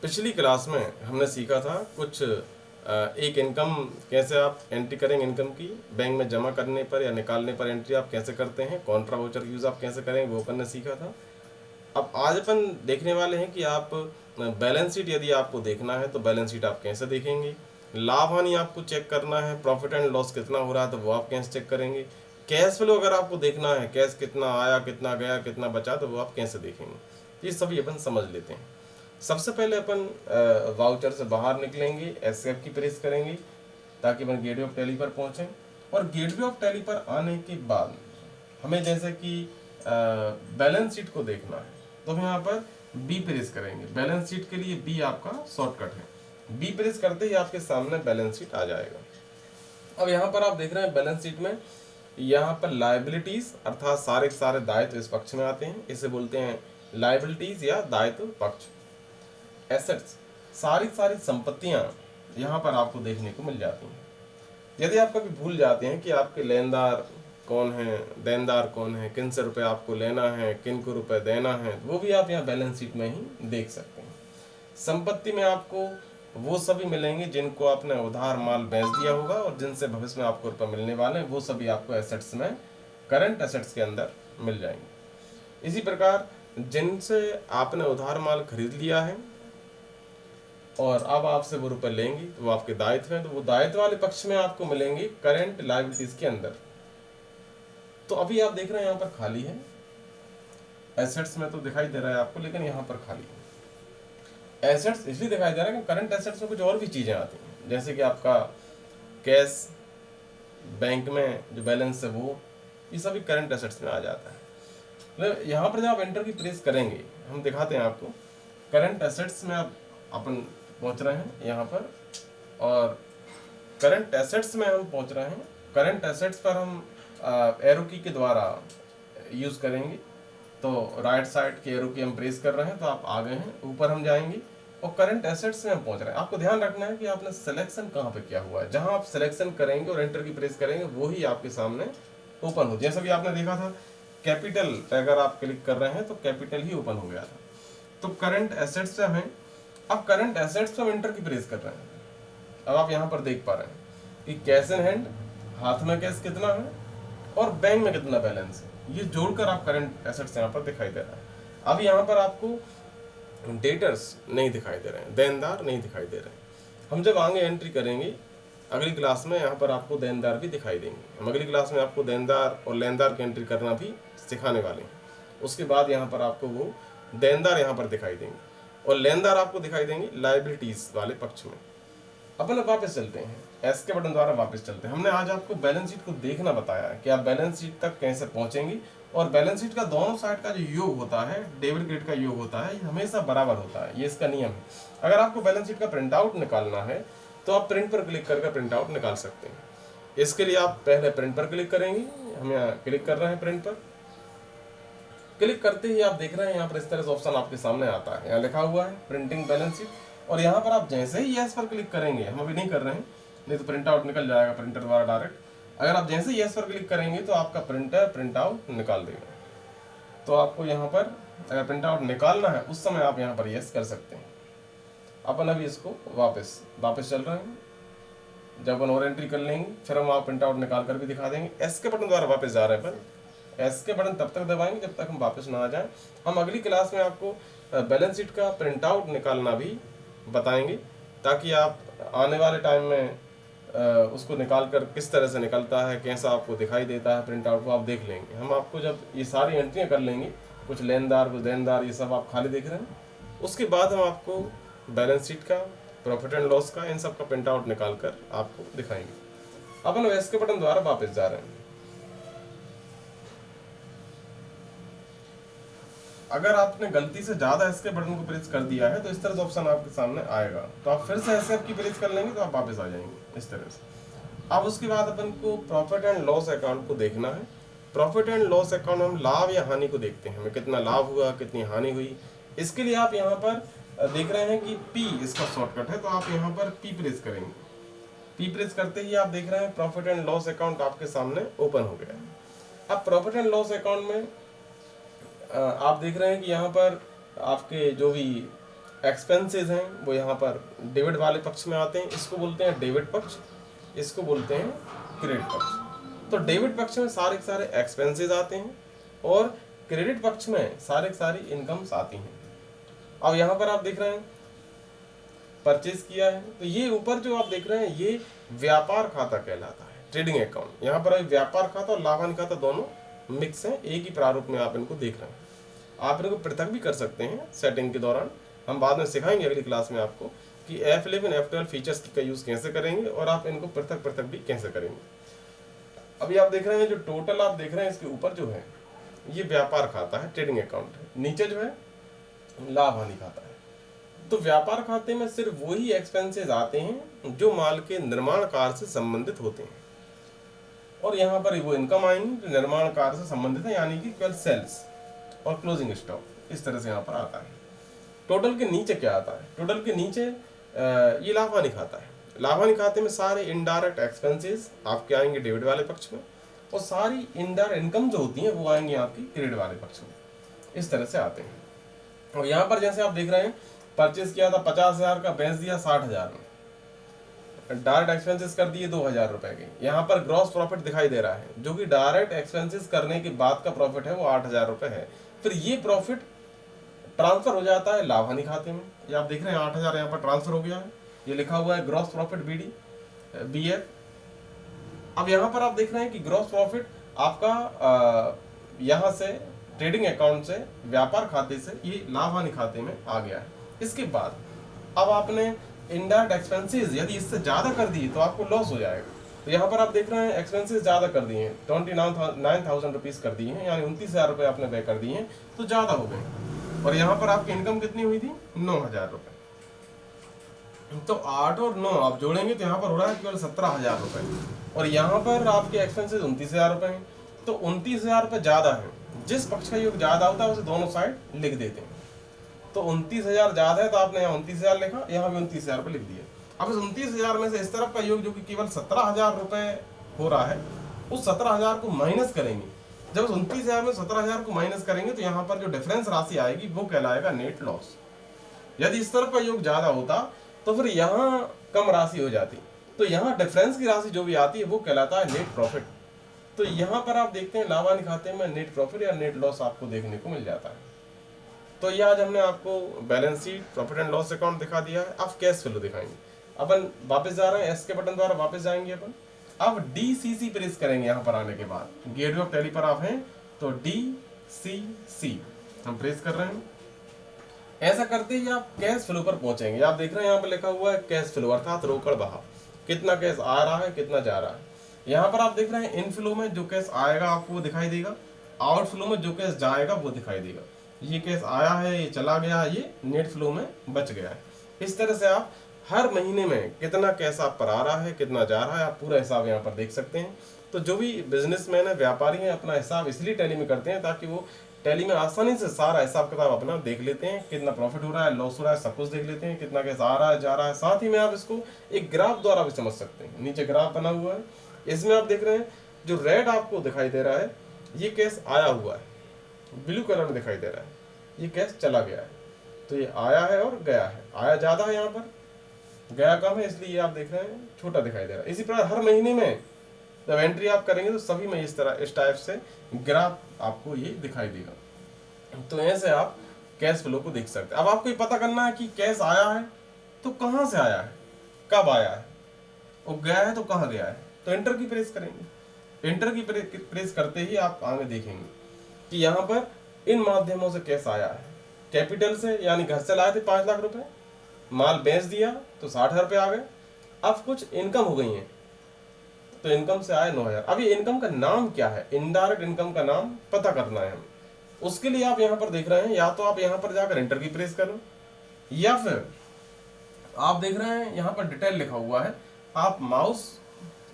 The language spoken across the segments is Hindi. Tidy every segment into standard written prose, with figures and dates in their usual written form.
पिछली क्लास में हमने सीखा था कुछ एक इनकम कैसे आप एंट्री करेंगे इनकम की, बैंक में जमा करने पर या निकालने पर एंट्री आप कैसे करते हैं, कॉन्ट्रा वाउचर यूज़ आप कैसे करेंगे वो अपन ने सीखा था। अब आज अपन देखने वाले हैं कि आप बैलेंस शीट यदि आपको देखना है तो बैलेंस शीट आप कैसे देखेंगे, लाभ हानि आपको चेक करना है, प्रॉफिट एंड लॉस कितना हो रहा है तो वो आप कैसे चेक करेंगे, कैश फ्लो अगर आपको देखना है कैश कितना आया कितना गया कितना बचा तो वो आप कैसे देखेंगे, ये सभी अपन समझ लेते हैं। सबसे पहले अपन वाउचर से बाहर निकलेंगे, एस्केप की प्रेस करेंगे ताकि अपन गेटवे ऑफ टैली पर पहुंचें। और गेटवे ऑफ टैली पर आने के बाद हमें जैसे कि बैलेंस शीट को देखना है तो हम यहाँ पर बी प्रेस करेंगे। बैलेंस शीट के लिए बी आपका शॉर्टकट है। बी प्रेस करते ही आपके सामने बैलेंस शीट आ जाएगा। अब यहाँ पर आप देख रहे हैं बैलेंस शीट में यहाँ पर लायबिलिटीज अर्थात सारे के सारे दायित्व इस पक्ष में आते हैं, इसे बोलते हैं लायबिलिटीज या दायित्व पक्ष। एसेट्स सारी सारी संपत्तियां यहाँ पर आपको देखने को मिल जाती हैं। यदि आप कभी भूल जाते हैं कि आपके लेनदार कौन है, देनदार कौन है, किन से रुपए आपको लेना है, किन को रुपए देना है, वो भी आप यहाँ बैलेंस शीट में ही देख सकते हैं। संपत्ति में आपको वो सभी मिलेंगे जिनको आपने उधार माल बेच दिया होगा और जिनसे भविष्य में आपको रुपए मिलने वाले हैं, वो सभी आपको एसेट्स में करंट एसेट्स के अंदर मिल जाएंगे। इसी प्रकार जिनसे आपने उधार माल खरीद लिया है और अब आपसे वो रुपए लेंगी तो वो आपके दायित्व हैं, तो वो दायित्व वाले पक्ष में आपको मिलेंगे करंट लायबिलिटीज के अंदर। तो अभी आप देख रहे हैं यहाँ पर खाली है, एसेट्स में तो दिखाई दे रहा है आपको, लेकिन यहाँ पर खाली है। एसेट्स इसलिए दिखाई दे रहा है कि करंट एसेट्स में कुछ और भी चीजें आती हैं, जैसे कि आपका कैश, बैंक में जो बैलेंस है वो, ये सभी करंट एसेट्स में आ जाता है। मतलब यहाँ पर जब आप एंटर की प्रेस करेंगे, हम दिखाते हैं आपको, करंट एसेट्स में आप अपन पहुंच रहे हैं यहाँ पर, और करंट एसेट्स में हम पहुंच रहे हैं। करंट एसेट्स पर हम एरो की के द्वारा यूज करेंगे, तो राइट साइड के एरो की हम प्रेस कर रहे हैं तो आप आ गए हैं, ऊपर हम जाएंगे और करंट एसेट्स में हम पहुंच रहे हैं। आपको ध्यान रखना है कि आपने सिलेक्शन कहाँ पे किया हुआ है, जहां आप सिलेक्शन करेंगे और एंटर की प्रेस करेंगे वही आपके सामने ओपन हो। जैसा भी आपने देखा था कैपिटल पे अगर आप क्लिक कर रहे हैं तो कैपिटल ही ओपन हो गया था। तो करंट एसेट्स से हमें, अब करंट एसेट्स पे हम एंटर की प्रेस कर रहे हैं। अब आप यहाँ पर देख पा रहे हैं कि कैश इन हैंड, हाथ में कैश कितना है और बैंक में कितना बैलेंस है, ये जोड़कर आप करंट एसेट्स यहाँ पर दिखाई दे रहा है। अब यहाँ पर आपको डेटर्स नहीं दिखाई दे रहे हैं, देनदार नहीं दिखाई दे रहे हैं। हम जब आगे एंट्री करेंगे अगली क्लास में यहाँ पर आपको देनदार भी दिखाई देंगे। हम अगली क्लास में आपको देनदार और लेनदार की एंट्री करना भी सिखाने वाले हैं। उसके बाद यहाँ पर आपको वो देनदार यहाँ पर दिखाई देंगे और लेनदार आपको दिखाई देंगे लायबिलिटीज वाले पक्ष में। अपन अब वापस चलते हैं, एस के बटन द्वारा वापस चलते हैं। हमने आज आपको बैलेंस शीट को देखना बताया है कि आप बैलेंस शीट तक कैसे पहुंचेंगे, और बैलेंस शीट का दोनों साइड का जो योग होता है, डेबिट क्रेडिट का योग होता है, ये हमेशा बराबर होता है, ये इसका नियम है। अगर आपको बैलेंस शीट का प्रिंट आउट निकालना है तो आप प्रिंट पर क्लिक करके प्रिंट आउट निकाल सकते हैं। इसके लिए आप पहले प्रिंट पर क्लिक करेंगे, हम यहाँ क्लिक कर रहे हैं प्रिंट पर। क्लिक करते ही आप देख रहे हैं यहाँ पर इस तरह से ऑप्शन आपके सामने आता है, यहाँ लिखा हुआ है प्रिंटिंग बैलेंस शीट, और यहाँ पर आप जैसे ही यस पर क्लिक करेंगे, हम अभी नहीं कर रहे हैं नहीं तो प्रिंट आउट निकल जाएगा प्रिंटर द्वारा डायरेक्ट। अगर आप जैसे ही यस पर क्लिक करेंगे तो आपका प्रिंटर प्रिंट आउट निकाल देगा। तो आपको यहाँ पर अगर प्रिंट आउट निकालना है उस समय आप यहाँ पर यस कर सकते हैं। अपन अभी इसको वापस चल रहे हैं, जब अपन और एंट्री कर लेंगे फिर हम आप प्रिंट आउट निकाल कर भी दिखा देंगे। एस के बटन द्वारा वापस जा रहे हैं, पर एस के बटन तब तक दबाएंगे जब तक हम वापस ना आ जाएं। हम अगली क्लास में आपको बैलेंस शीट का प्रिंट आउट निकालना भी बताएंगे, ताकि आप आने वाले टाइम में उसको निकाल कर किस तरह से निकलता है, कैसा आपको दिखाई देता है प्रिंट आउट, को आप देख लेंगे। हम आपको जब ये सारी एंट्रियाँ कर लेंगे, कुछ लेनदार कुछ देनदार ये सब आप खाली देख रहे हैं, उसके बाद हम आपको बैलेंस शीट का, प्रॉफिट एंड लॉस का, इन सब का प्रिंट आउट निकाल कर आपको दिखाएंगे। अपन एस के बटन द्वारा वापस जा रहे हैं। अगर आपने गलती से ज्यादा एस्केप बटन को प्रेस कर दिया है तो इस तरह से ऑप्शन आपके सामने आएगा, तो आप फिर से एस्केप की प्रेस कर लेंगे तो आप वापस आ जाएंगे इस तरह से। अब उसके बाद अपन को प्रॉफिट एंड लॉस अकाउंट को देखना है। प्रॉफिट एंड लॉस अकाउंट में हम लाभ या हानि को देखते हैं, हमें कितना लाभ हुआ कितनी हानि हुई। इसके लिए आप यहाँ पर देख रहे हैं कि पी इसका शॉर्टकट है, तो आप यहाँ पर पी प्रेस करेंगे। पी प्रेस करते ही आप देख रहे हैं प्रॉफिट एंड लॉस अकाउंट आपके सामने ओपन हो गया है। अब प्रॉफिट एंड लॉस अकाउंट में आप देख रहे हैं कि यहाँ पर आपके जो भी एक्सपेंसेस हैं वो यहाँ पर डेबिट वाले पक्ष में आते हैं, इसको बोलते हैं डेबिट पक्ष, इसको बोलते हैं क्रेडिट पक्ष। तो डेबिट पक्ष में सारे के सारे एक्सपेंसेस आते हैं और क्रेडिट पक्ष में सारे के सारी इनकम्स आती हैं। अब यहाँ पर आप देख रहे हैं परचेज किया है, तो ये ऊपर जो आप देख रहे हैं ये व्यापार खाता कहलाता है, ट्रेडिंग अकाउंट। यहाँ पर अभी व्यापार खाता और लाभांश खाता दोनों मिक्स हैं, एक ही प्रारूप में आप इनको देख रहे हैं। आप इनको पृथक भी कर सकते हैं सेटिंग के दौरान, हम बाद में सिखाएंगे अगली क्लास में आपको कि F11 F12 फीचर्स का यूज कैसे करेंगे और आप इनको पृथक पृथक भी कैसे करेंगे। अभी आप देख रहे हैं जो टोटल आप देख रहे हैं इसके ऊपर जो है ये व्यापार खाता है, ट्रेडिंग अकाउंट है, नीचे जो है लाभ हानि खाता है। तो व्यापार खाते में सिर्फ वही एक्सपेंसेस आते हैं जो माल के निर्माण कार्य से संबंधित होते हैं, और यहाँ पर वो इनकम आएंगी जो निर्माण कार्य से संबंधित है, यानी कि केवल सेल्स और क्लोजिंग स्टॉक, इस तरह से यहाँ पर आता है। टोटल के नीचे क्या आता है? टोटल के नीचे ये लाभ हानि खाता है। लाभ हानि खाते में सारे इनडायरेक्ट एक्सपेंसेस आपके आएंगे डेबिट वाले पक्ष में, और सारी इनडायरेक्ट इनकम जो होती है वो आएंगी आपकी क्रेडिट वाले पक्ष में, इस तरह से आते हैं। और यहाँ पर जैसे आप देख रहे हैं परचेज किया था 50,000 का, बेच दिया 60,000 में, डायरेक्ट एक्सपेंसेस कर दिए 2,000 रुपए के। यहाँ पर ग्रॉस प्रॉफिट दिखाई दे रहा है, जो कि डायरेक्ट एक्सपेंसेस करने के बाद का प्रॉफिट है वो 8,000 रुपए है। फिर ये प्रॉफिट ट्रांसफर हो जाता है लाभ हानि खाते में, ये आप देख रहे हैं 8,000 यहाँ पर ट्रांसफर हो गया है, ये लिखा हुआ है ग्रॉस प्रॉफिट BF। अब यहाँ पर आप देख रहे हैं कि ग्रॉस प्रॉफिट आपका यहाँ से ट्रेडिंग अकाउंट से व्यापार खाते से ये लाभ हानि खाते में आ गया है। इसके बाद अब आपने इनडायरेक्ट एक्सपेंसेस यदि इससे ज़्यादा कर दिए तो आपको लॉस हो जाएगा। तो यहाँ पर आप देख रहे हैं एक्सपेंसेस ज़्यादा कर दिए हैं, 29,000 रुपीज़ कर दिए हैं, यानी 29,000 रुपये आपने व्यय कर दिए हैं, तो ज़्यादा हो गए। और यहाँ पर आपकी इनकम कितनी हुई थी? 9,000 रुपये। तो 8 और 9 आप जोड़ेंगे तो यहाँ पर हो रहा है केवल 17,000 रुपये, और यहाँ पर आपके एक्सपेंसेस 29,000 रुपये हैं। तो 29,000 रुपये ज़्यादा है, जिस पक्ष का योग ज़्यादा होता है उसे दोनों साइड लिख देते हैं। तो 29,000 ज़्यादा है तो आपने यहाँ 29,000 लिखा, यहाँ भी 29,000 रुपये लिख दिए। अब इस 29,000 में से इस तरफ का योग जो कि केवल 17,000 रुपये हो रहा है, उस 17,000 को माइनस करेंगे। जब उस 29,000 में 17,000 को माइनस करेंगे तो यहाँ पर जो डिफरेंस राशि आएगी वो कहलाएगा नेट लॉस। यदि इस तरफ का योग ज़्यादा होता तो फिर यहाँ कम राशि हो जाती, तो यहाँ डिफरेंस की राशि जो भी आती है वो कहलाता है नेट प्रॉफिट। तो यहाँ पर आप देखते हैं लाभ हानि खाते में नेट प्रॉफिट या नेट लॉस आपको देखने को मिल जाता है। तो ये आज हमने आपको balance sheet, profit and loss account दिखा दिया है। अब कैश फ्लो दिखाएंगे। अपन वापस जा रहे हैं, एस के बटन द्वारा वापस जाएंगे अपन। अब DCC प्रेस करेंगे। यहाँ पर आने के बाद गेटवे ऑफ टैली पर आप हैं तो DCC हम प्रेस कर रहे हैं। ऐसा करते ही आप कैश फ्लो पर पहुंचेंगे। आप देख रहे हैं यहाँ पर लिखा हुआ है कैश फ्लो, अर्थात रोकड़ बहाव, कितना कैश आ रहा है, कितना जा रहा है। यहाँ पर आप देख रहे हैं इनफ्लो में जो कैश आएगा आपको वो दिखाई देगा, आउटफ्लो में जो कैश जाएगा वो दिखाई देगा। ये कैश आया है, ये चला गया है, ये नेट फ्लो में बच गया है। इस तरह से आप हर महीने में कितना कैश आप पर आ रहा है, कितना जा रहा है, आप पूरा हिसाब यहाँ पर देख सकते हैं। तो जो भी बिजनेसमैन है, व्यापारी हैं, अपना हिसाब इसलिए टैली में करते हैं ताकि वो टैली में आसानी से सारा हिसाब किताब अपना देख लेते हैं, कितना प्रॉफिट हो रहा है, लॉस हो रहा है, सब कुछ देख लेते हैं, कितना कैश आ रहा है, जा रहा है। साथ ही में आप इसको एक ग्राफ द्वारा भी समझ सकते हैं। नीचे ग्राफ बना हुआ है, इसमें आप देख रहे हैं जो रेड आपको दिखाई दे रहा है ये कैश आया हुआ है, ब्लू कलर में दिखाई दे रहा है ये कैश चला गया है। तो ये आया है और गया है, आया ज़्यादा है यहाँ पर, गया कम है, इसलिए आप देख रहे हैं छोटा दिखाई दे रहा है। इसी प्रकार हर महीने में जब एंट्री आप करेंगे तो सभी में इस तरह, इस टाइप से ग्राफ आपको ये दिखाई देगा। तो ऐसे आप कैश फ्लो को देख सकते हैं। अब आपको ये पता करना है कि कैश आया है तो कहाँ से आया है, कब आया है, और गया है तो कहाँ गया है। तो एंटर की प्रेस करेंगे। एंटर की प्रेस करते ही आप आगे देखेंगे कि यहाँ पर इन माध्यमों से कैश आया है। कैपिटल से, यानी घर से लाए थे 5 लाख रुपए, माल बेच दिया तो 60,000 रुपये आ गए। अब कुछ इनकम हो गई है तो इनकम से आए 9,000। अब ये इनकम का नाम क्या है, इनडायरेक्ट इनकम का नाम पता करना है हमें। उसके लिए आप यहाँ पर देख रहे हैं, या तो आप यहाँ पर जाकर एंटर की प्रेस करो, या फिर आप देख रहे हैं यहाँ पर डिटेल लिखा हुआ है, आप माउस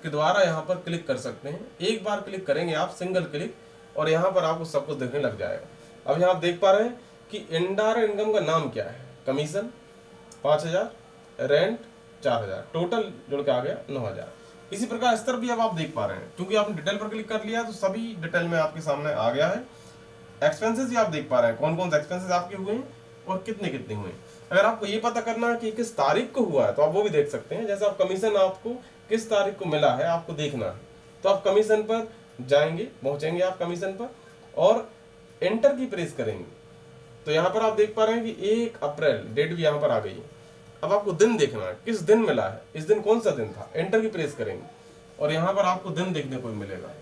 के द्वारा यहाँ पर क्लिक कर सकते हैं। एक बार क्लिक करेंगे आप, सिंगल क्लिक, और यहाँ पर आपको सब कुछ दिखने लग जाएगा। अब यहाँ आप देख पा रहे हैं कि इनडायरेक्ट इनकम का नाम क्या है। कमीशन 5,000, रेंट 4,000, टोटल जुड़ के आ गया 9,000। इसी प्रकार स्तर भी अब आप देख पा रहे हैं, क्योंकि आपने डिटेल पर क्लिक कर लिया तो सभी डिटेल में आपके सामने आ गया है। एक्सपेंसेस भी आप देख पा रहे हैं, कौन कौन से एक्सपेंसेस आपके हुए हैं और कितने कितने हुए हैं। अगर आपको ये पता करना है कि किस तारीख को हुआ है तो आप वो भी देख सकते हैं। जैसे आप कमीशन आपको किस तारीख को मिला है आपको देखना है, तो आप कमीशन पर जाएंगे, पहुंचेंगे आप कमीशन पर और एंटर की प्रेस करेंगे। तो यहाँ पर आप देख पा रहे हैं कि 1 अप्रैल डेट भी यहाँ पर आ गई है। अब आपको दिन देखना है किस दिन मिला है, इस दिन कौन सा दिन था, एंटर की प्रेस करेंगे और यहाँ पर आपको दिन देखने को मिलेगा,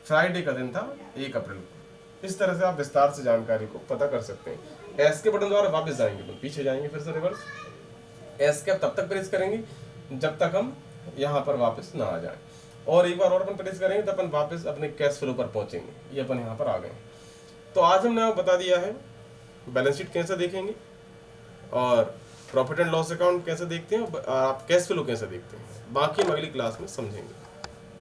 फ्राइडे का दिन था 1 अप्रैल को। इस तरह से आप विस्तार से जानकारी को पता कर सकते हैं। एस के बटन द्वारा वापस जाएंगे तो पीछे जाएंगे, फिर से रिवर्स एस के तब तक प्रेस करेंगे जब तक हम यहाँ पर वापस ना आ जाए, और एक बार और अपन प्रेस करेंगे तो अपन वापस अपने कैश फ्लो पर पहुंचेंगे। ये अपन यहाँ पर आ गए। तो आज हमने आपको बता दिया है बैलेंस शीट कैसे देखेंगे और प्रॉफिट एंड लॉस अकाउंट कैसे देखते हैं और आप कैश फ्लो कैसे देखते हैं। बाकी हम अगली क्लास में समझेंगे।